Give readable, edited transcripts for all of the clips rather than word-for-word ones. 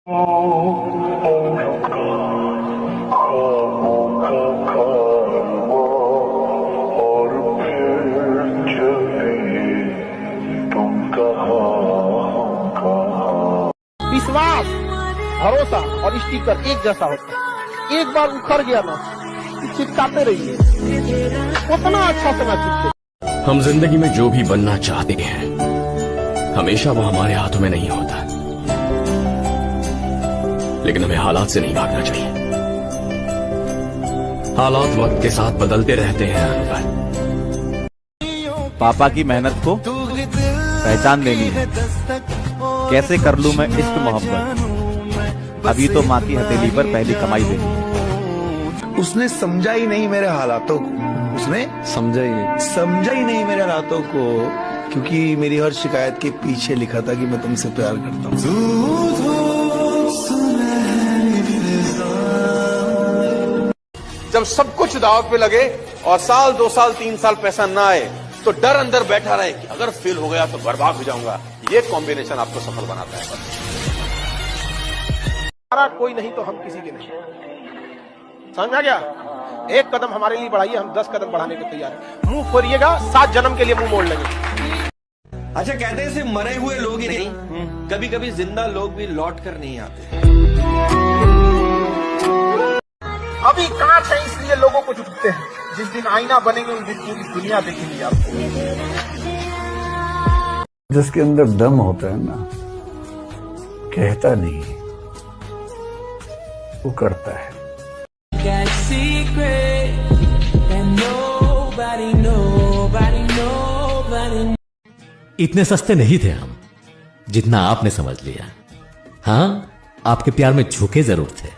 विश्वास, भरोसा और स्टिकर एक जैसा होता है। एक बार उखड़ गया ना, चिपकाते रहिए, उतना अच्छा से ना चिपके। हम जिंदगी में जो भी बनना चाहते हैं हमेशा वो हमारे हाथों में नहीं होता, लेकिन हमें हालात से नहीं भागना चाहिए। हालात वक्त के साथ बदलते रहते हैं अनवर। पापा की मेहनत को पहचान देनी है। कैसे कर लूं मैं इश्क मोहब्बत, अभी तो माँ की हथेली पर पहली कमाई देनी है। उसने समझा ही नहीं मेरे हालातों को, उसने समझा ही नहीं मेरे हालातों को, क्योंकि मेरी हर शिकायत के पीछे लिखा था कि मैं तुमसे प्यार करता हूँ। जब सब कुछ दाव पे लगे और साल 2 साल 3 साल पैसा ना आए तो डर अंदर बैठा रहे कि अगर फेल हो गया तो बर्बाद हो जाऊंगा। ये कॉम्बिनेशन आपको सफल बनाता है। हमारा कोई नहीं तो हम किसी के नहीं। समझा गया? एक कदम हमारे लिए बढ़ाइए, हम 10 कदम बढ़ाने को तैयार हैं। मुंह फोड़िएगा, 7 जन्म के लिए मुंह मोड़ लेंगे। अच्छा, कहते हैं सिर्फ मरे हुए लोग ही नहीं, कभी कभी जिंदा लोग भी लौट कर नहीं आते। अभी कांच है इसलिए लोगों को झुकते हैं, जिस दिन आईना बनेंगे उस दिन पूरी दुनिया देखेगी आपको। जिसके अंदर दम होता है ना, कहता नहीं, वो करता है। इतने सस्ते नहीं थे हम जितना आपने समझ लिया। हाँ, आपके प्यार में झुके जरूर थे,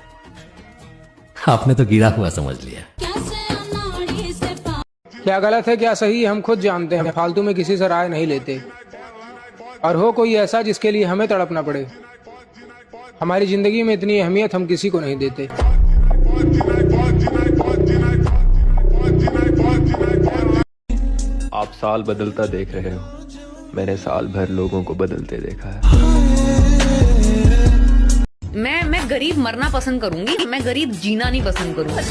आपने तो गिरा हुआ समझ लिया। क्या गलत है क्या सही हम खुद जानते हैं। फालतू में किसी से राय नहीं लेते, और हो कोई ऐसा जिसके लिए हमें तड़पना पड़े। हमारी जिंदगी में इतनी अहमियत हम किसी को नहीं देते। आप साल बदलता देख रहे हो, मैंने साल भर लोगों को बदलते देखा है। मैं गरीब मरना पसंद करूंगी, मैं गरीब जीना नहीं पसंद करूंगी।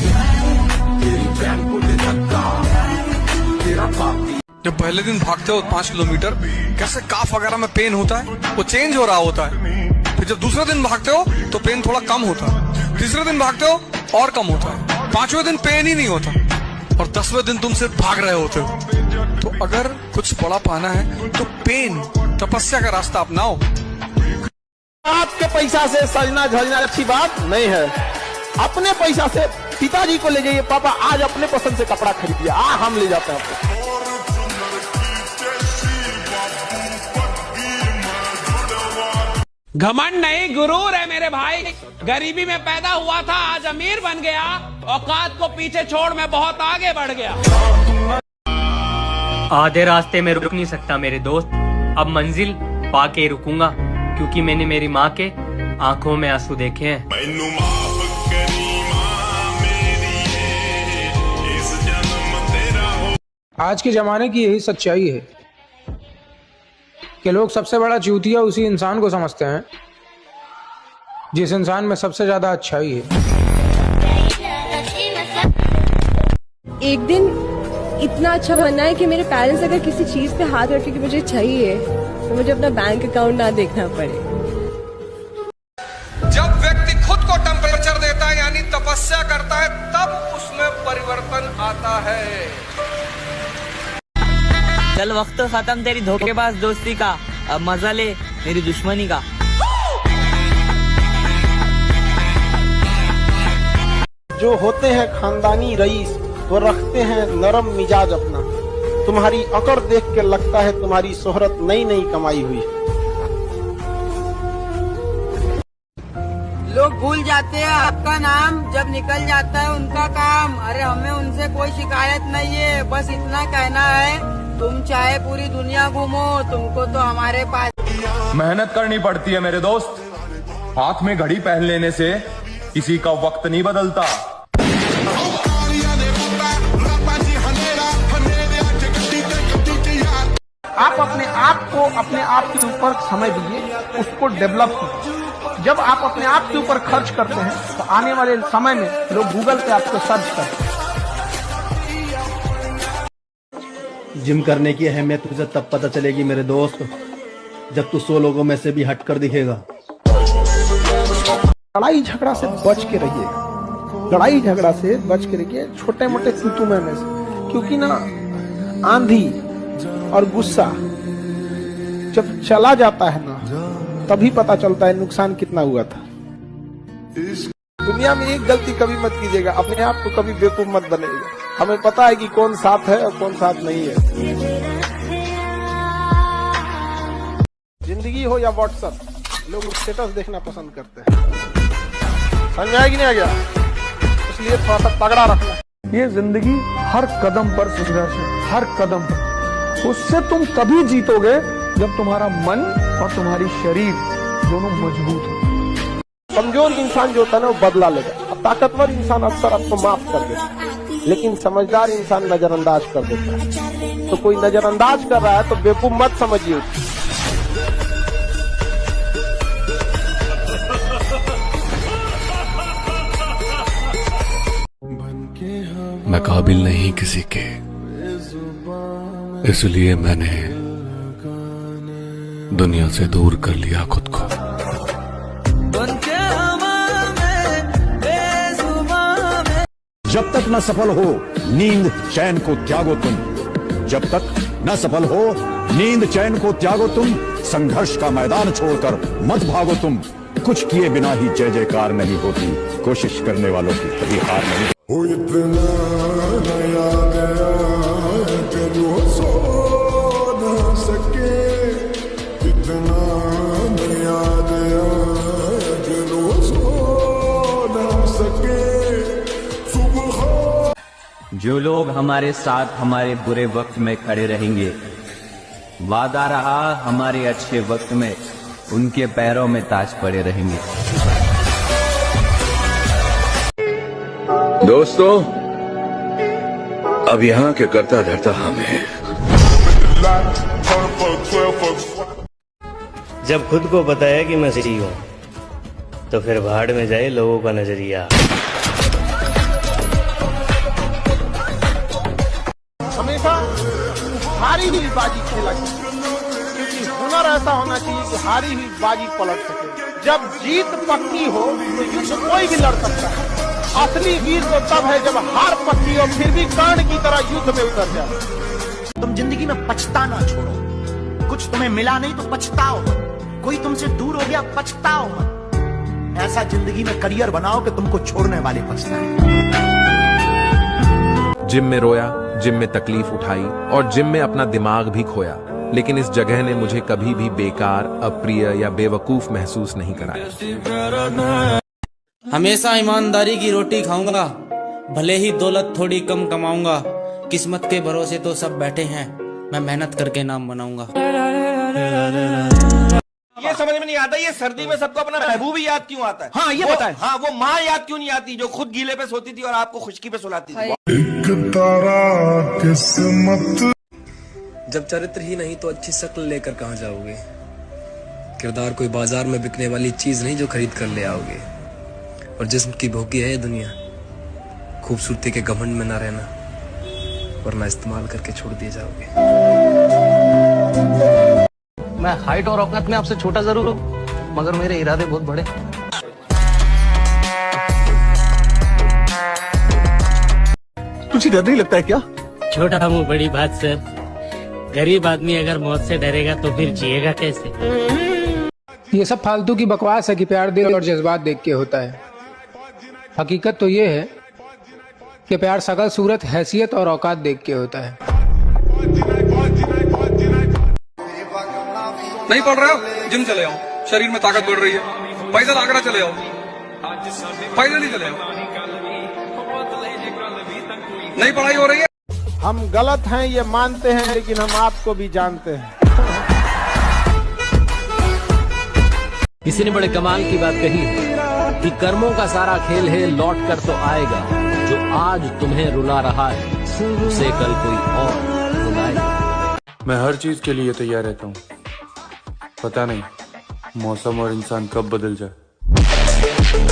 जब पहले दिन भागते हो 5 किलोमीटर, कैसे काफ वगैरह में पेन होता है, वो चेंज हो रहा होता है। फिर जब दूसरे दिन भागते हो तो पेन थोड़ा कम होता है, तीसरे दिन भागते हो और कम होता है, 5वें दिन पेन ही नहीं होता, और 10वें दिन तुम सिर्फ भाग रहे होते हो। तो अगर कुछ बड़ा पाना है तो पेन, तपस्या का रास्ता अपनाओ। आपके पैसा से सजना झलना अच्छी बात नहीं है। अपने पैसा से पिताजी को ले जाइए, पापा आज अपने पसंद से कपड़ा खरीदिए, हम ले जाते हैं आपको। घमंड नहीं, गुरूर है मेरे भाई। गरीबी में पैदा हुआ था, आज अमीर बन गया। औकात को पीछे छोड़ मैं बहुत आगे बढ़ गया। आधे रास्ते में रुक नहीं सकता मेरे दोस्त, अब मंजिल पाके रुकूंगा, क्योंकि मैंने मेरी माँ के आंखों में आंसू देखे हैं। आज के जमाने की यही सच्चाई है कि लोग सबसे बड़ा चूतिया उसी इंसान को समझते हैं जिस इंसान में सबसे ज्यादा अच्छाई है। एक दिन इतना अच्छा बनना है कि मेरे पेरेंट्स अगर किसी चीज पे हाथ रखे कि मुझे चाहिए तो मुझे अपना बैंक अकाउंट ना देखना पड़े। जब व्यक्ति खुद को टेम्परेचर देता है यानी तपस्या करता है, तब उसमें परिवर्तन आता है। चल वक्त तो खत्म तेरी धोखेबाज दोस्ती का, अब मजा ले मेरी दुश्मनी का। जो होते हैं खानदानी रईस वो रखते हैं नरम मिजाज अपना। तुम्हारी अकड़ देख के लगता है तुम्हारी शोहरत नई नई कमाई हुई है। लोग भूल जाते हैं आपका नाम, जब निकल जाता है उनका काम। अरे हमें उनसे कोई शिकायत नहीं है, बस इतना कहना है तुम चाहे पूरी दुनिया घूमो, तुमको तो हमारे पास। मेहनत करनी पड़ती है मेरे दोस्त, हाथ में घड़ी पहन लेने से किसी का वक्त नहीं बदलता। आप अपने आप के ऊपर समय दीजिए, उसको डेवलप कीजिए। जब आप अपने आप के ऊपर खर्च करते हैं तो आने वाले समय में लोग गूगल पे आपको सर्च करते हैं। जिम करने की अहमियत तुझे तब पता चलेगी मेरे दोस्त, जब तू 100 लोगों में से भी हटकर दिखेगा। लड़ाई झगड़ा से बच के रहिए, लड़ाई झगड़ा से बच के रहिए, छोटे मोटे तुतुमे में से, क्योंकि ना आंधी और गुस्सा जब चला जाता है ना तभी पता चलता है नुकसान कितना हुआ था। दुनिया में एक गलती कभी मत कीजिएगा, अपने आप को कभी बेवकूफ मत बनेगा। हमें पता है कि कौन साथ है और कौन साथ नहीं है। जिंदगी हो या व्हाट्सएप, लोग स्टेटस देखना पसंद करते हैं। समझ में आया कि नहीं आ गया? इसलिए थोड़ा सा तगड़ा रखना। ये जिंदगी हर कदम पर संघर्ष है, हर कदम पर। उससे तुम तभी जीतोगे जब तुम्हारा मन और तुम्हारी शरीर दोनों मजबूत हो। कमजोर इंसान जो होता है ना वो बदला लेगा, और ताकतवर इंसान अक्सर आपको माफ कर देता है, लेकिन समझदार इंसान नजरअंदाज कर देता है। तो कोई नजरअंदाज कर रहा है तो बेवकूफ मत समझिए। मैं काबिल नहीं किसी के, इसलिए मैंने दुनिया से दूर कर लिया खुद को। जब तक न सफल हो नींद चैन को त्यागो तुम, जब तक न सफल हो नींद चैन को त्यागो तुम, संघर्ष का मैदान छोड़कर मत भागो तुम। कुछ किए बिना ही जय जयकार नहीं होती, कोशिश करने वालों की कभी हार नहीं। जो लोग हमारे साथ हमारे बुरे वक्त में खड़े रहेंगे, वादा रहा हमारे अच्छे वक्त में उनके पैरों में ताज पड़े रहेंगे। दोस्तों, अब यहाँ के करता धरता हम हैं। जब खुद को बताया कि मैं सही हूँ तो फिर भाड़ में जाए लोगों का नजरिया। हमेशा हारी हुई बाजी खेला जाए, क्योंकि हुनर ऐसा होना चाहिए कि हारी हुई बाजी पलट सके। जब जीत पक्की हो तो युद्ध कोई भी लड़ सकता है। असली वीर तो तब है जब हार पक्की हो फिर भी कर्ण की तरह युद्ध में उतर जाए। तुम जिंदगी में पछताना छोड़ो, कुछ तुम्हें मिला नहीं तो पछताओ मत, कोई तुमसे दूर हो गया पछताओ मत। ऐसा जिंदगी में करियर बनाओ कि तुमको छोड़ने वाले पछताएं। जिम में रोया, जिम में तकलीफ उठाई और जिम में अपना दिमाग भी खोया, लेकिन इस जगह ने मुझे कभी भी बेकार, अप्रिय या बेवकूफ महसूस नहीं कराया। हमेशा ईमानदारी की रोटी खाऊंगा, भले ही दौलत थोड़ी कम कमाऊंगा। किस्मत के भरोसे तो सब बैठे हैं, मैं मेहनत करके नाम बनाऊंगा। ये समझ में नहीं आता, ये सर्दी में सबको अपना महबूब याद क्यों आता है? हाँ, ये बताएं। हाँ, वो माँ याद क्यों नहीं आती जो खुद गीले पे सोती थी और आपको खुशकी पे सुलाती थी? किस्मत। जब चरित्र ही नहीं तो अच्छी शक्ल लेकर कहाँ जाओगे? किरदार कोई बाजार में बिकने वाली चीज नहीं जो खरीद कर ले आओगे। और जिस्म की भोगी है ये दुनिया, खूबसूरती के घमंड में ना रहना, वरना इस्तेमाल करके छोड़ दिए जाओगे। मैं हाइट और औकात में आपसे छोटा जरूर हूँ, मगर मेरे इरादे बहुत बड़े। तुझे डर नहीं लगता है क्या? छोटा मुंह बड़ी बात सर। गरीब आदमी अगर मौत से डरेगा तो फिर जिएगा कैसे? ये सब फालतू की बकवास है कि प्यार दिल और जज्बात देख के होता है। हकीकत तो ये है कि प्यार शकल सूरत, हैसियत और औकात देख के होता है। नहीं पढ़ रहे हो, जिम चले आओ, शरीर में ताकत बढ़ रही है। पैदल आगरा चले आओ, पैदल ही चले आओ। नहीं पढ़ाई हो रही है। हम गलत हैं ये मानते हैं, लेकिन हम आपको भी जानते हैं। किसी ने बड़े कमाल की बात कही है कि कर्मों का सारा खेल है, लौट कर तो आएगा। जो आज तुम्हें रुला रहा है उसे कल कोई और रुलाएगा। मैं हर चीज के लिए तैयार रहता हूँ, पता नहीं मौसम और इंसान कब बदल जाए। है।